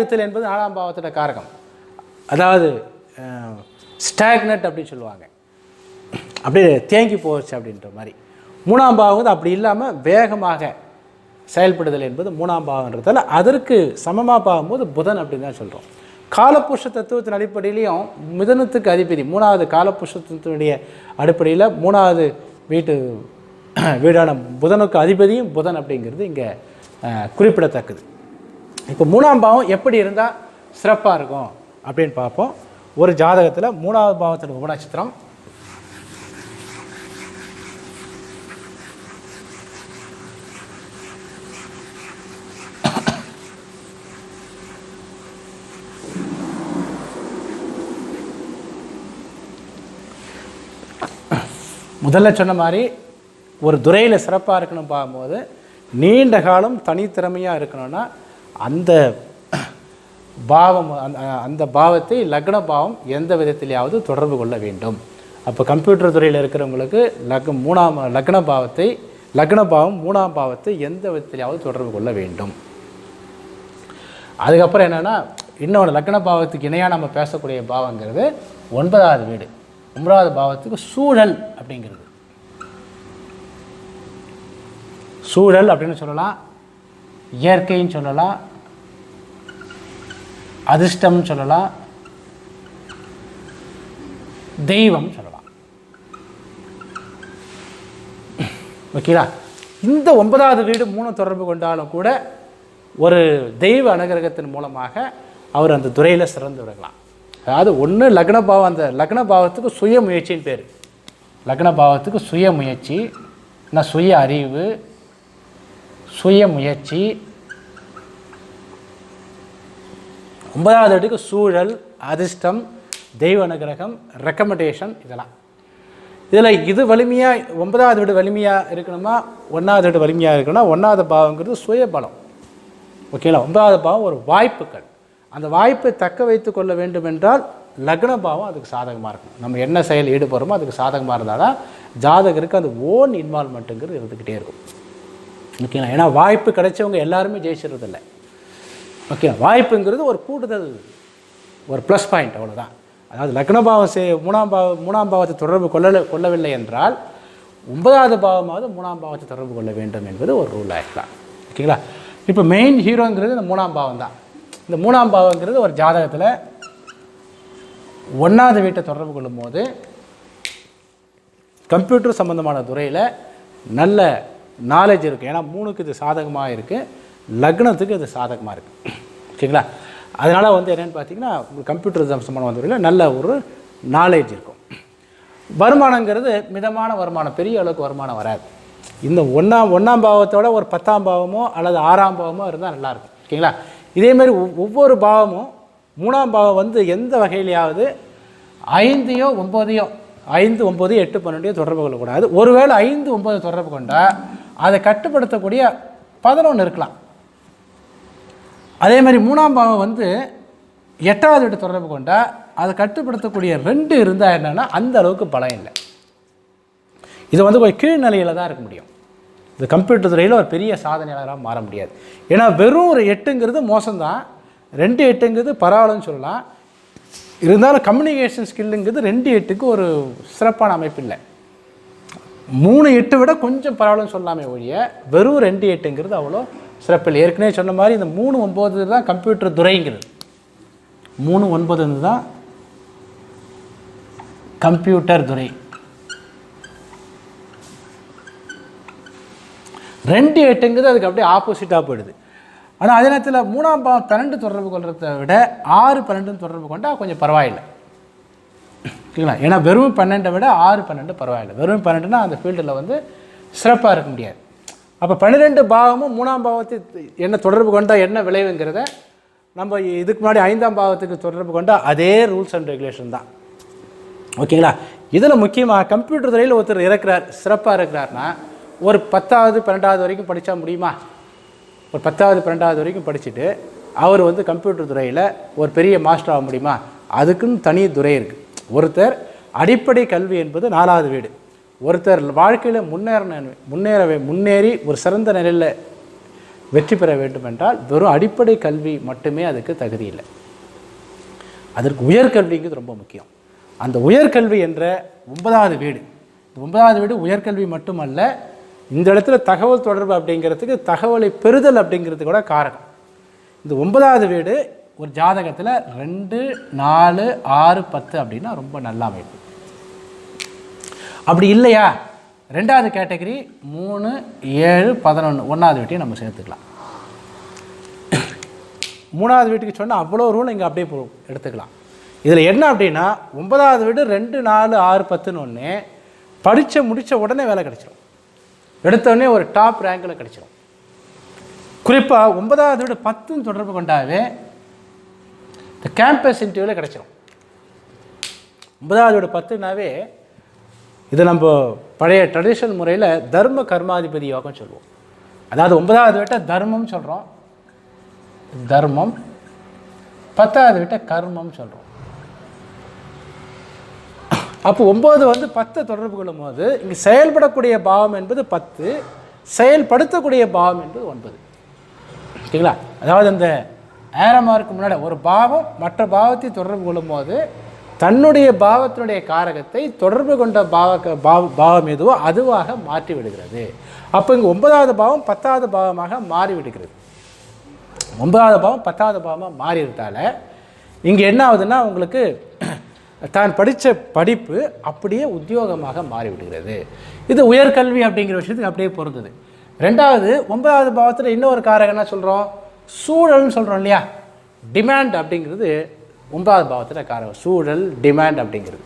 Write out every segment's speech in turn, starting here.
இருத்தல் என்பது 4ஆம் பாவத்தோட காரகம். அதாவது ஸ்டாக்னட் அப்படின்னு சொல்லுவாங்க, அப்படியே தேங்கி போச்சு அப்படின்ற மாதிரி. 3ஆம் பாவம் வந்து அப்படி இல்லாமல் வேகமாக செயல்படுதல் என்பது 3ஆம் பாவம்ன்றதால அதற்கு சமமாக பார்க்கும்போது புதன் அப்படின்னு தான் சொல்கிறோம். காலப்புருஷ தத்துவத்தின் அடிப்படையிலையும் மிதனத்துக்கு அதிபதி 3வது காலப்புருஷத்தினுடைய அடிப்படையில் 3வது வீடான புதனுக்கு அதிபதியும் புதன் அப்படிங்கிறது இங்கே குறிப்பிடத்தக்கது. இப்போ 3ஆம் பாவம் எப்படி இருந்தால் சிறப்பாக இருக்கும் அப்படின்னு பார்ப்போம். ஒரு ஜாதகத்தில் 3வது பாவத்தின் உபநட்சத்திரம், முதல்ல சொன்ன மாதிரி ஒரு துறையில் சிறப்பாக இருக்கணும் பார்க்கும்போது நீண்ட காலம் தனித்திறமையாக இருக்கணும்னா அந்த பாவம் அந்த பாவத்தை லக்ன பாவம் எந்த விதத்திலேயாவது தொடர்பு கொள்ள வேண்டும். அப்போ கம்ப்யூட்டர் துறையில் இருக்கிறவங்களுக்கு லக்ன பாவம் 3ஆம் பாவத்தை எந்த விதத்திலேயாவது தொடர்பு கொள்ள வேண்டும். அதுக்கப்புறம் என்னென்னா இன்னொன்று லக்ன பாவத்துக்கு இணையாக நம்ம பேசக்கூடிய பாவங்கிறது 9வது வீடு. 9வது பாவத்துக்கு சூழல் அப்படிங்கிறது, சூழல் அப்படின்னு சொல்லலாம், இயற்கைன்னு சொல்லலாம், அதிர்ஷ்டம்னு சொல்லலாம், தெய்வம் சொல்லலாம். ஓகேங்களா? இந்த 9வது வீடு 3 தொடர்பு கொண்டாலும் கூட ஒரு தெய்வ அனுகிரகத்தின் மூலமாக அவர் அந்த துறையில் சிறந்து விடலாம். அதாவது ஒன்று லக்ன பாவம், அந்த லக்ன பாவத்துக்கு சுய முயற்சின்னு பேர். லக்ன பாவத்துக்கு சுய முயற்சி, சுய அறிவு, சுய முயற்சி. 9வது வீட்டுக்கு சூழல், அதிர்ஷ்டம், தெய்வ அனுகிரகம், ரெக்கமெண்டேஷன், இதெல்லாம். இதில் இது வலிமையாக 9வது வீடு வலிமையாக இருக்கணுமா 1வது வீடு வலிமையாக இருக்கணும்னா 1வது பாவங்கிறது சுயபலம். ஓகேங்களா? 9வது பாவம் ஒரு வாய்ப்புகள். அந்த வாய்ப்பை தக்க வைத்து கொள்ள வேண்டும் என்றால் லக்ன பாவம் அதுக்கு சாதகமாக இருக்கணும். நம்ம என்ன செயல் ஈடுபடுறோமோ அதுக்கு சாதகமாக இருந்தால் தான் ஜாதகருக்கு அந்த ஓன் இன்வால்மெண்ட்டுங்கிறது இருந்துக்கிட்டே இருக்கும். ஓகேங்களா? ஏன்னா வாய்ப்பு கிடைச்சவங்க எல்லாருமே ஜெயிச்சிடுறதில்லை. ஓகே, வாய்ப்புங்கிறது ஒரு கூடுதல், ஒரு ப்ளஸ் பாயிண்ட், அவ்வளோதான். அதாவது லக்ன பாவம் 3ஆம் பாவத்தை தொடர்பு கொள்ளவில்லை என்றால் 9வது பாவமாவது 3ஆம் பாவத்தை தொடர்பு கொள்ள வேண்டும் என்பது ஒரு ரூல் ஆகிக்கலாம். ஓகேங்களா? இப்போ மெயின் ஹீரோங்கிறது இந்த 3ஆம் பாவம் தான். இந்த 3ஆம் பாவங்கிறது ஒரு ஜாதகத்தில் 1வது வீட்டை தொடர்பு கொள்ளும் போது கம்ப்யூட்டர் சம்மந்தமான துறையில் நல்ல நாலேஜ் இருக்குது. ஏன்னா 3க்கு இது சாதகமாக இருக்குது, லக்னத்துக்கு இது சாதகமாக இருக்குது. ஓகேங்களா? அதனால் வந்து என்னென்னு பார்த்தீங்கன்னா கம்ப்யூட்டர் சம்மந்தமான துறையில் நல்ல ஒரு நாலேஜ் இருக்கும். வருமானங்கிறது மிதமான வருமானம், பெரிய அளவுக்கு வருமானம் வராது. இந்த 1ஆம் பாவத்தோட ஒரு 10ஆம் பாவமோ அல்லது 6ஆம் பாவமோ இருந்தால் நல்லாயிருக்கும். ஓகேங்களா? இதேமாரி ஒவ்வொரு பாவமும் 3ஆம் பாவம் வந்து எந்த வகையிலையாவது 5யோ 9யோ 5, 9, 8, 12 தொடர்பு கொள்ளக்கூடாது. ஒருவேளை 5, 9 தொடர்பு கொண்டால் அதை கட்டுப்படுத்தக்கூடிய 11 இருக்கலாம். அதே மாதிரி 3ஆம் பாவம் வந்து 8வது வீட்டு தொடர்பு கொண்டால் அதை கட்டுப்படுத்தக்கூடிய 2 இருந்தால் என்னென்னா அந்த அளவுக்கு பலம் இல்லை. இது வந்து ஒரு கீழ்நிலையில் தான் இருக்க முடியும். இது கம்ப்யூட்டர் துறையில் ஒரு பெரிய சாதனையாளராக மாற முடியாது. ஏன்னா வெறும் ஒரு 8ங்கிறது மோசம்தான், 2, 8ங்கிறது பரவாயில்லன்னு சொல்லலாம். இருந்தாலும் கம்யூனிகேஷன் ஸ்கில்லுங்கிறது 2, 8க்கு ஒரு சிறப்பான அமைப்பு இல்லை. 3, 8 விட கொஞ்சம் பரவாயில்லன்னு சொல்லலாமே ஒழிய வெறும் 2, 8ங்கிறது அவ்வளோ சிறப்பில்லை. ஏற்கனவே சொன்ன மாதிரி இந்த 3, 9 தான் கம்ப்யூட்டர் துறைங்கிறது. 3, 9 தான் கம்ப்யூட்டர் துறை. 2, 8ங்கிறது அதுக்கு அப்படியே ஆப்போசிட்டாக போயிடுது. ஆனால் அதே நேரத்தில் 3ஆம் பாவம் 12 தொடர்பு கொள்றதை விட 6, 12 தொடர்பு கொண்டால் கொஞ்சம் பரவாயில்லை. ஓகேங்களா? ஏன்னா வெறும் 12 விட 6, 12 பரவாயில்லை. வெறும் 12னா அந்த ஃபீல்டில் வந்து சிறப்பாக இருக்க முடியாது. அப்போ 12 பாவமும் 3ஆம் பாவத்தை என்ன தொடர்பு கொண்டால் என்ன விளைவுங்கிறத நம்ம இதுக்கு முன்னாடி 5ஆம் பாவத்துக்கு தொடர்பு கொண்டால் அதே ரூல்ஸ் அண்ட் ரெகுலேஷன் தான். ஓகேங்களா? இதில் முக்கியமாக கம்ப்யூட்டர் துறையில் ஒருத்தர் இருக்கிறார், சிறப்பாக இருக்கிறார்னா ஒரு 10வது 12வது வரைக்கும் படித்தா முடியுமா? ஒரு 10வது 12வது வரைக்கும் படிச்சுட்டு அவர் வந்து கம்ப்யூட்டர் துறையில் ஒரு பெரிய மாஸ்டர் ஆக முடியுமா? அதுக்குன்னு தனி துறை இருக்குது. ஒருத்தர் அடிப்படை கல்வி என்பது 4வது வீடு. ஒருத்தர் வாழ்க்கையில் முன்னேறி ஒரு சிறந்த நிலையில் வெற்றி பெற வேண்டும் என்றால் வெறும் அடிப்படை கல்வி மட்டுமே அதுக்கு தகுதி இல்லை. அதற்கு உயர்கல்விங்கிறது ரொம்ப முக்கியம். அந்த உயர்கல்வி என்ற 9வது வீடு, இந்த 9வது வீடு உயர்கல்வி மட்டுமல்ல, இந்த இடத்துல தகவல் தொடர்பு அப்படிங்கிறதுக்கு தகவலை பெறுதல் அப்படிங்கிறது கூட காரணம். இந்த 9வது வீடு ஒரு ஜாதகத்தில் 2, 4, 6, 10 அப்படின்னா ரொம்ப நல்ல அமைப்பு. அப்படி இல்லையா, 2வது கேட்டகரி 3, 7, 11 1வது வீட்டையும் நம்ம சேர்த்துக்கலாம். 3வது வீட்டுக்கு சொன்னால் அவ்வளோ ரூல் இங்கே அப்படியே எடுத்துக்கலாம். இதில் என்ன அப்படின்னா 9வது வீடு 2, 4, 6, 10ன்னு ஒன்று முடித்த உடனே வேலை கிடச்சிடும். எடுத்தோடனே ஒரு டாப் ரேங்கில் கிடச்சிடும். குறிப்பாக 9வது வீடு 10ன்னு தொடர்பு கொண்டாவே இந்த கேம்பஸ் இன்டர்வியூவில் கிடச்சிடும். 9வது வீடு 10னாவே இது நம்ம பழைய ட்ரெடிஷ்னல் முறையில் தர்ம கர்மாதிபதி யோகம் சொல்லுவோம். அதாவது 9வது வீட்டை தர்மம் சொல்கிறோம், தர்மம் 10வது வீட்டை கர்மம் சொல்கிறோம். அப்போ 9 வந்து 10 தொடர்பு கொள்ளும் போது இங்கே செயல்படக்கூடிய பாவம் என்பது 10, செயல்படுத்தக்கூடிய பாவம் என்பது 9. ஓகேங்களா? அதாவது இந்த ஏரமாருக்கு முன்னாடி ஒரு பாவம் மற்ற பாவத்தை தொடர்பு கொள்ளும் போது தன்னுடைய பாவத்தினுடைய காரகத்தை தொடர்பு கொண்ட பாவம் எதுவோ அதுவாக மாற்றி விடுகிறது. அப்போ இங்கே 9வது பாவம் 10வது பாவமாக மாறிவிடுகிறது. 9வது பாவம் 10வது பாவமாக மாறிவிட்டால இங்கே என்ன ஆகுதுன்னா உங்களுக்கு தான் படித்த படிப்பு அப்படியே உத்தியோகமாக மாறிவிடுகிறது. இது உயர்கல்வி அப்படிங்கிற விஷயத்துக்கு அப்படியே பொருந்தது. 2வது 9வது பாவத்தில் இன்னொரு காரகம் என்ன சொல்கிறோம், சூழல்னு சொல்கிறோம் இல்லையா. டிமாண்ட் அப்படிங்கிறது 9வது பாவத்தில் காரகம், சூழல் டிமாண்ட் அப்படிங்கிறது.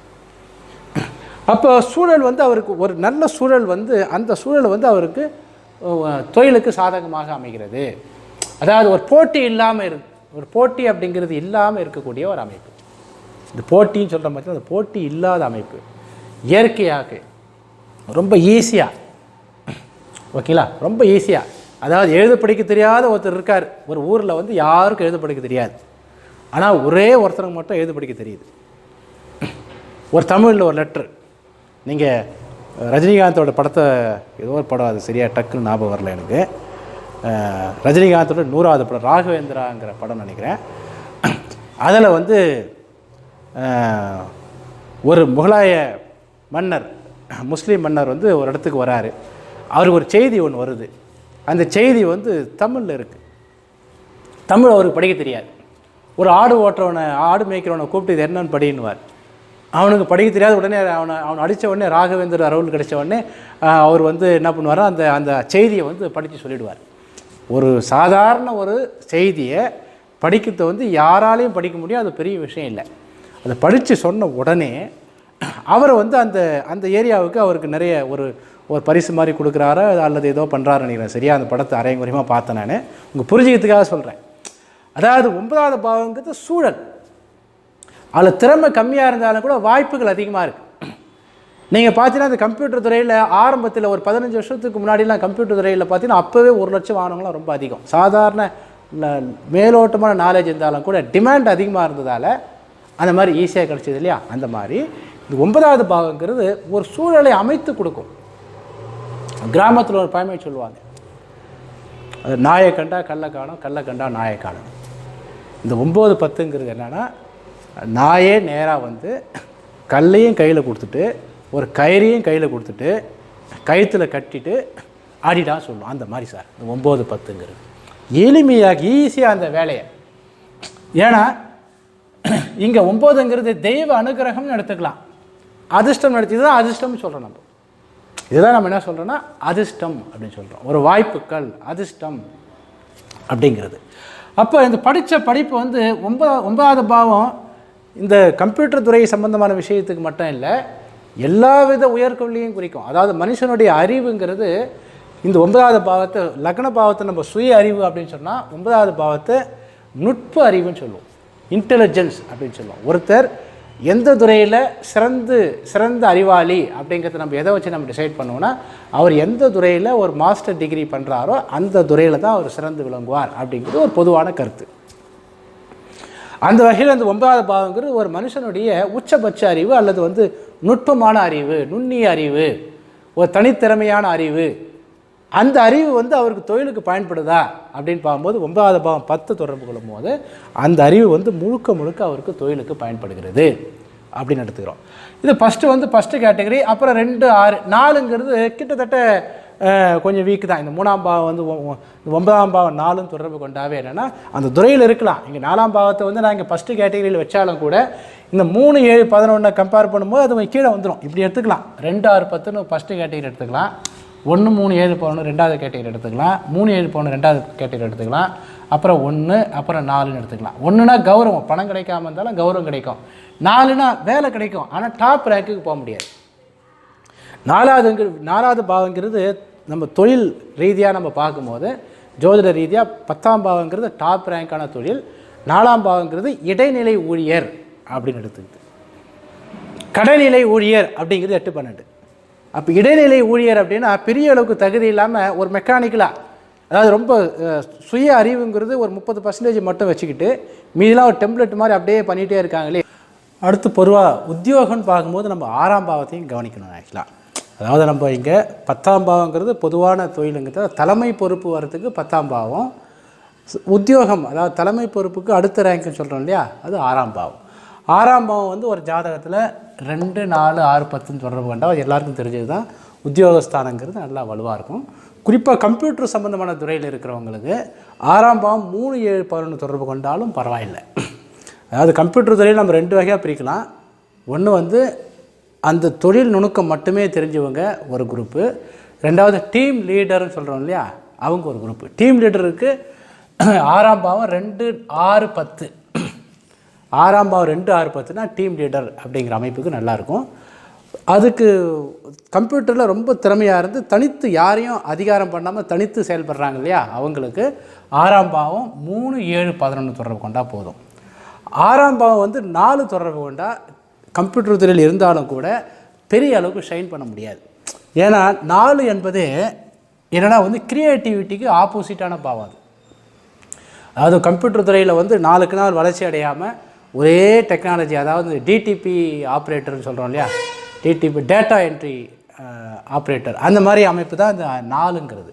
அப்போ சூழல் வந்து அவருக்கு ஒரு நல்ல சூழல் வந்து அந்த சூழல் வந்து அவருக்கு தொழிலுக்கு சாதகமாக அமைகிறது. அதாவது ஒரு போட்டி இல்லாமல் ஒரு போட்டி அப்படிங்கிறது இல்லாமல் இருக்கக்கூடிய ஒரு அமைப்பு. இந்த போட்டின்னு சொல்கிற மாதிரி அந்த போட்டி இல்லாத அமைப்பு இயற்கையாக ரொம்ப ஈஸியாக, ஓகேங்களா, ரொம்ப ஈஸியாக. அதாவது எழுத படிக்க தெரியாத ஒருத்தர் இருக்கார் ஒரு ஊரில், வந்து யாருக்கும் எழுத படிக்க தெரியாது, ஆனால் ஒரே ஒருத்தருக்கு மட்டும் எழுத படிக்க தெரியுது. ஒரு தமிழில் ஒரு லெட்ரு, நீங்கள் ரஜினிகாந்தோட படத்தை ஏதோ ஒரு படம், அது சரியாக டக்குன்னு ஞாபகம் வரல எனக்கு, ரஜினிகாந்தோட 100வது படம் ராகவேந்திராங்கிற படம் நினைக்கிறேன். அதில் வந்து ஒரு முகலாய மன்னர், முஸ்லீம் மன்னர் வந்து ஒரு இடத்துக்கு வராரு. அவருக்கு ஒரு செய்தி ஒன்று வருது. அந்த செய்தி வந்து தமிழில் இருக்குது. தமிழ் அவருக்கு படிக்க தெரியாது. ஒரு ஆடு ஓட்டுறவனை, ஆடு மேய்க்கிறவனை கூப்பிட்டு இது என்னன்னு படின்னுவார். அவனுக்கு படிக்க தெரியாது. உடனே அவனை அடித்த உடனே ராகவேந்தர் அருள் கிடைச்ச உடனே அவர் வந்து என்ன பண்ணுவார், அந்த செய்தியை வந்து படித்து சொல்லிவிடுவார். ஒரு சாதாரண ஒரு செய்தியை படிக்கிறத வந்து யாராலையும் படிக்க முடியும், அது பெரிய விஷயம் இல்லை. அதை படித்து சொன்ன உடனே அவரை வந்து அந்த ஏரியாவுக்கு அவருக்கு நிறைய ஒரு பரிசு மாதிரி கொடுக்குறாரு அல்லது ஏதோ பண்ணுறாரு நினைக்கிறேன். சரியா அந்த படத்தை அரைங்குறையமாக பார்த்தேன் நான், உங்கள் புரிஞ்சுக்கிறதுக்காக சொல்கிறேன். அதாவது 9வது பாவங்கிறது சூழல். அதில் திறமை கம்மியாக இருந்தாலும் கூட வாய்ப்புகள் அதிகமாக இருக்குது. நீங்கள் பார்த்தீங்கன்னா இந்த கம்ப்யூட்டர் துறையில் ஆரம்பத்தில் ஒரு 15 வருஷத்துக்கு முன்னாடிலாம் கம்ப்யூட்டர் துறையில் பார்த்தீங்கன்னா அப்போவே 1 லட்சம் வாங்கினவங்களாம் ரொம்ப அதிகம். சாதாரண மேலோட்டமான நாலேஜ் இருந்தாலும் கூட டிமாண்ட் அதிகமாக இருந்ததால் அந்த மாதிரி ஈஸியாக கிடச்சிது இல்லையா. அந்த மாதிரி இந்த 9வது பாவங்கிறது ஒரு சூழலை அமைத்து கொடுக்கும். கிராமத்தில் ஒரு பழமொழி சொல்லுவாங்க, அது நாயை கண்டா கல்லை காணும், கல்லை கண்டா நாயை காணும். இந்த 9, 10ங்கிறது என்னென்னா, நாயே நேராக வந்து கல்லையும் கையில் கொடுத்துட்டு ஒரு கயிறையும் கையில் கொடுத்துட்டு கயிற்றில் கட்டிட்டு ஆடிடான்னு சொல்லுவோம். அந்த மாதிரி சார் இந்த 9, 10ங்கிறது எளிமையாக ஈஸியாக அந்த வேலையை. ஏன்னா இங்கே 9ங்கிறது தெய்வ அனுகிரகம்னு எடுத்துக்கலாம், அதிர்ஷ்டம் நடத்தி தான் அதிர்ஷ்டம்னு சொல்கிறோம். நம்ம இதுதான் நம்ம என்ன சொல்கிறோன்னா அதிர்ஷ்டம் அப்படின்னு சொல்கிறோம். ஒரு வாய்ப்புகள் அதிர்ஷ்டம் அப்படிங்கிறது. அப்போ இந்த படித்த படிப்பு வந்து 9வது பாவம் இந்த கம்ப்யூட்டர் துறை சம்பந்தமான விஷயத்துக்கு மட்டும் இல்லை, எல்லா வித உயர்கல்வியும் குறிக்கும். அதாவது மனுஷனுடைய அறிவுங்கிறது இந்த 9வது பாவத்தை, லக்ன பாவத்தை நம்ம சுய அறிவு அப்படின்னு சொன்னால் 9வது பாவத்தை நுட்ப அறிவுன்னு சொல்லுவோம், இன்டெலிஜென்ஸ் அப்படின்னு சொல்லுவோம். ஒருத்தர் எந்த துறையில் சிறந்த அறிவாளி அப்படிங்கிறத நம்ம எதை வச்சு நம்ம டிசைட் பண்ணுவோன்னா, அவர் எந்த துறையில் ஒரு மாஸ்டர் டிகிரி பண்ணுறாரோ அந்த துறையில் தான் அவர் சிறந்து விளங்குவார் அப்படிங்கிறது ஒரு பொதுவான கருத்து. அந்த வகையில் அந்த 9வது பாவங்கிறது ஒரு மனுஷனுடைய உச்சபட்ச அறிவு அல்லது வந்து நுட்பமான அறிவு, நுண்ணிய அறிவு, ஒரு தனித்திறமையான அறிவு அந்த அறிவு வந்து அவருக்கு தொழிலுக்கு பயன்படுதா அப்படின்னு பார்க்கும்போது 9வது பாவம் 10 தொடர்பு கொள்ளும் போது அந்த அறிவு வந்து முழுக்க முழுக்க அவருக்கு தொழிலுக்கு பயன்படுகிறது அப்படின்னு எடுத்துக்கிறோம். இது ஃபஸ்ட்டு கேட்டகரி. அப்புறம் 2, 6, 4ங்கிறது கிட்டத்தட்ட கொஞ்சம் வீக்கு தான். இந்த 3ஆம் பாவம் வந்து 9ஆம் பாவம் 4ம் தொடர்பு கொண்டாவே என்னென்னா அந்த துறையில் இருக்கலாம். இங்கே 4ஆம் பாவத்தை வந்து நான் இங்கே ஃபஸ்ட்டு கேட்டகரியில் வச்சாலும் கூட இந்த 3, 7, 11 கம்பேர் பண்ணும்போது அது கீழே வந்துடும். இப்படி எடுத்துக்கலாம். 2, 6, 10ன்னு ஃபஸ்ட்டு கேட்டகரி எடுத்துக்கலாம். 1, 3, 7 பவுன் 2வது கேட்டகரி எடுத்துக்கலாம். 3, 7 பவுன் 2வது கேட்டகரி எடுத்துக்கலாம். அப்புறம் 1, அப்புறம் 4ன்னு எடுத்துக்கலாம். 1னா கௌரவம், பணம் கிடைக்காம இருந்தாலும் கௌரவம் கிடைக்கும். 4னா வேலை கிடைக்கும், ஆனால் டாப் ரேங்க்குக்கு போக முடியாது. 4வது பாவங்கிறது நம்ம தொழில் ரீதியாக நம்ம பார்க்கும்போது ஜோதிட ரீதியாக 10ஆம் பாவங்கிறது டாப் ரேங்கான தொழில். 4ஆம் பாவங்கிறது இடைநிலை ஊழியர் அப்படின்னு எடுத்துக்கிது. கடைநிலை ஊழியர் அப்படிங்கிறது 8, 12. அப்போ இடைநிலை ஊழியர் அப்படின்னா பெரிய அளவுக்கு தகுதி இல்லாமல் ஒரு மெக்கானிக்கலாக, அதாவது ரொம்ப சுய அறிவுங்கிறது ஒரு 30% மட்டும் வச்சுக்கிட்டு மீதெல்லாம் ஒரு டெம்ப்ளேட் மாதிரி அப்படியே பண்ணிகிட்டே இருக்காங்களே. அடுத்து பொதுவாக உத்தியோகம்னு பார்க்கும்போது நம்ம 6ஆம் பாவத்தையும் கவனிக்கணும். ஆக்சுவலாக அதாவது நம்ம இங்கே 10ஆம் பாவங்கிறது பொதுவான தொழிலுங்கிறது தலைமை பொறுப்பு வரத்துக்கு 10ஆம் பாவம். உத்தியோகம் அதாவது தலைமை பொறுப்புக்கு அடுத்த ரேங்க்னு சொல்கிறோம் இல்லையா, அது 6ஆம் பாவம். 6ஆம் பாவம் வந்து ஒரு ஜாதகத்தில் 2, 4, 6, 10ன்னு தொடர்பு கொண்டால் அது எல்லாருக்கும் தெரிஞ்சது தான். உத்தியோகஸ்தானங்கிறது நல்லா வலுவாக இருக்கும். குறிப்பாக கம்ப்யூட்டர் சம்மந்தமான துறையில் இருக்கிறவங்களுக்கு 6ஆம் பாவம் 3, 7, 11 தொடர்பு கொண்டாலும் பரவாயில்லை. அதாவது கம்ப்யூட்டர் துறையில் நம்ம 2 வகையாக பிரிக்கலாம். ஒன்று வந்து அந்த தொழில் நுணுக்கம் மட்டுமே தெரிஞ்சவங்க ஒரு குரூப்பு. 2வது டீம் லீடர்னு சொல்கிறோம் இல்லையா, அவங்க ஒரு குரூப்பு. டீம் லீடருக்கு 6ஆம் பாவம் 2, 6, 10. 6ஆம் பாவம் 2, 6, 10னா டீம் லீடர் அப்படிங்கிற அமைப்புக்கு நல்லாயிருக்கும். அதுக்கு கம்ப்யூட்டரில் ரொம்ப திறமையாக இருந்து தனித்து யாரையும் அதிகாரம் பண்ணாமல் தனித்து செயல்படுறாங்க இல்லையா, அவங்களுக்கு 6ஆம் பாவம் 3, 7, 11 தொடர்பு கொண்டால் போதும். 6ஆம் பாவம் வந்து 4 தொடர்பு கொண்டால் கம்ப்யூட்டர் துறையில் இருந்தாலும் கூட பெரிய அளவுக்கு ஷைன் பண்ண முடியாது. ஏன்னா 4 என்பது என்னென்னா வந்து கிரியேட்டிவிட்டிக்கு ஆப்போசிட்டான பாவம். அது அதாவது கம்ப்யூட்டர் துறையில் வந்து 4க்கு நாள் வளர்ச்சி அடையாமல் ஒரே டெக்னாலஜி, அதாவது டிடிபி ஆப்ரேட்டர்னு சொல்கிறோம் இல்லையா, டிடிபி டேட்டா என்ட்ரி ஆப்ரேட்டர், அந்த மாதிரி அமைப்பு தான் இந்த 4ங்கிறது.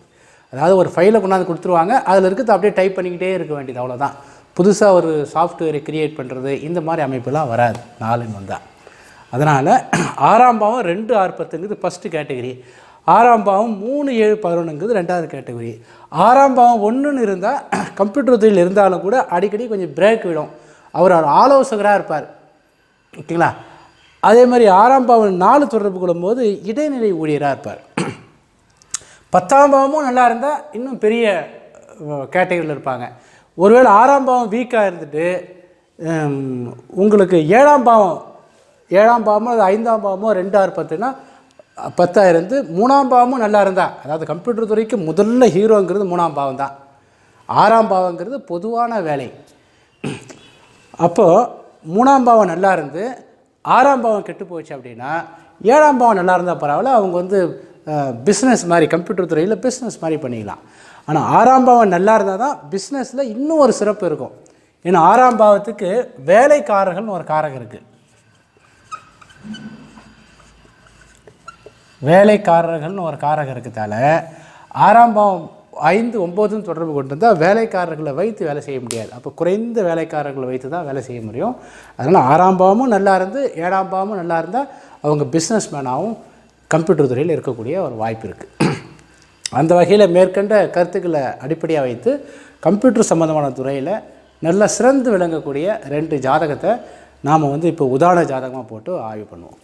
அதாவது ஒரு ஃபைலை கொண்டாந்து கொடுத்துருவாங்க, அதில் இருக்கிறது அப்படியே டைப் பண்ணிக்கிட்டே இருக்க வேண்டியது, அவ்வளோதான். புதுசாக ஒரு சாஃப்ட்வேரை க்ரியேட் பண்ணுறது இந்த மாதிரி அமைப்புலாம் வராது 4ன்னு வந்தால். அதனால் 6ஆம் பாவம் 2, 6, 10ங்கிறது ஃபஸ்ட்டு கேட்டகரி. 6ஆம் பாவம் 3, 7, 11ங்கிறது 2வது கேட்டகரி. 6ஆம் பாவம் 1ன்னு இருந்தால் கம்ப்யூட்டர் தொழில் இருந்தாலும் கூட அடிக்கடி கொஞ்சம் பிரேக் விடும். அவர் ஆலோசகராக இருப்பார், ஓகேங்களா. அதே மாதிரி 6ஆம் பாவம் 4 தொடர்பு கொள்ளும்போது இடைநிலை ஊழியராக இருப்பார். 10ஆம் பாவமும் நல்லா இருந்தால் இன்னும் பெரிய கேட்டகரியில் இருப்பாங்க. ஒருவேளை 6ஆம் பாவம் வீக்காக இருந்துட்டு உங்களுக்கு 7ஆம் பாவமோ அது 5ஆம் பாவமோ 2, 6, 10னா 10 இருந்து 3ஆம் பாவமும் நல்லா இருந்தால், அதாவது கம்ப்யூட்டர் துறைக்கு முதல்ல ஹீரோங்கிறது 3ஆம் பாவம் தான். 6ஆம் பாவங்கிறது பொதுவான வேலை. அப்போது 3ஆம் பாவம் நல்லா இருந்து 6ஆம் பாவம் கெட்டு போச்சு அப்படின்னா 7ஆம் பாவம் நல்லா இருந்தால் பரவாயில்ல, அவங்க வந்து பிஸ்னஸ் மாதிரி கம்ப்யூட்டர் துறையில் பிஸ்னஸ் மாதிரி பண்ணிக்கலாம். ஆனால் 6ஆம் பாவம் நல்லா இருந்தால் தான் பிஸ்னஸில் இன்னும் ஒரு சிறப்பு இருக்கும். ஏன்னா 6ஆம் பாவத்துக்கு வேலைக்காரர்கள்னு ஒரு காரகம் இருக்குது. வேலைக்காரர்கள்னு ஒரு காரகம் இருக்கிறதால 6ஆம் பாவம் 5, 9ன்னு தொடர்பு கொண்டு வந்தால் வேலைக்காரர்களை வைத்து வேலை செய்ய முடியாது. அப்போ குறைந்த வேலைக்காரர்களை வைத்து தான் வேலை செய்ய முடியும். அதனால் 6ஆம் பாவமும் நல்லா இருந்து 7ஆம் பாவமும் நல்லா இருந்தால் அவங்க பிஸ்னஸ் மேனாகவும் கம்ப்யூட்டர் துறையில் இருக்கக்கூடிய ஒரு வாய்ப்பு இருக்குது. அந்த வகையில் மேற்கண்ட கருத்துக்களை அடிப்படையாக வைத்து கம்ப்யூட்டர் சம்மந்தமான துறையில் நல்லா சிறந்து விளங்கக்கூடிய 2 ஜாதகத்தை நாம் வந்து இப்போ உதாரண ஜாதகமாக போட்டு ஆய்வு பண்ணுவோம்.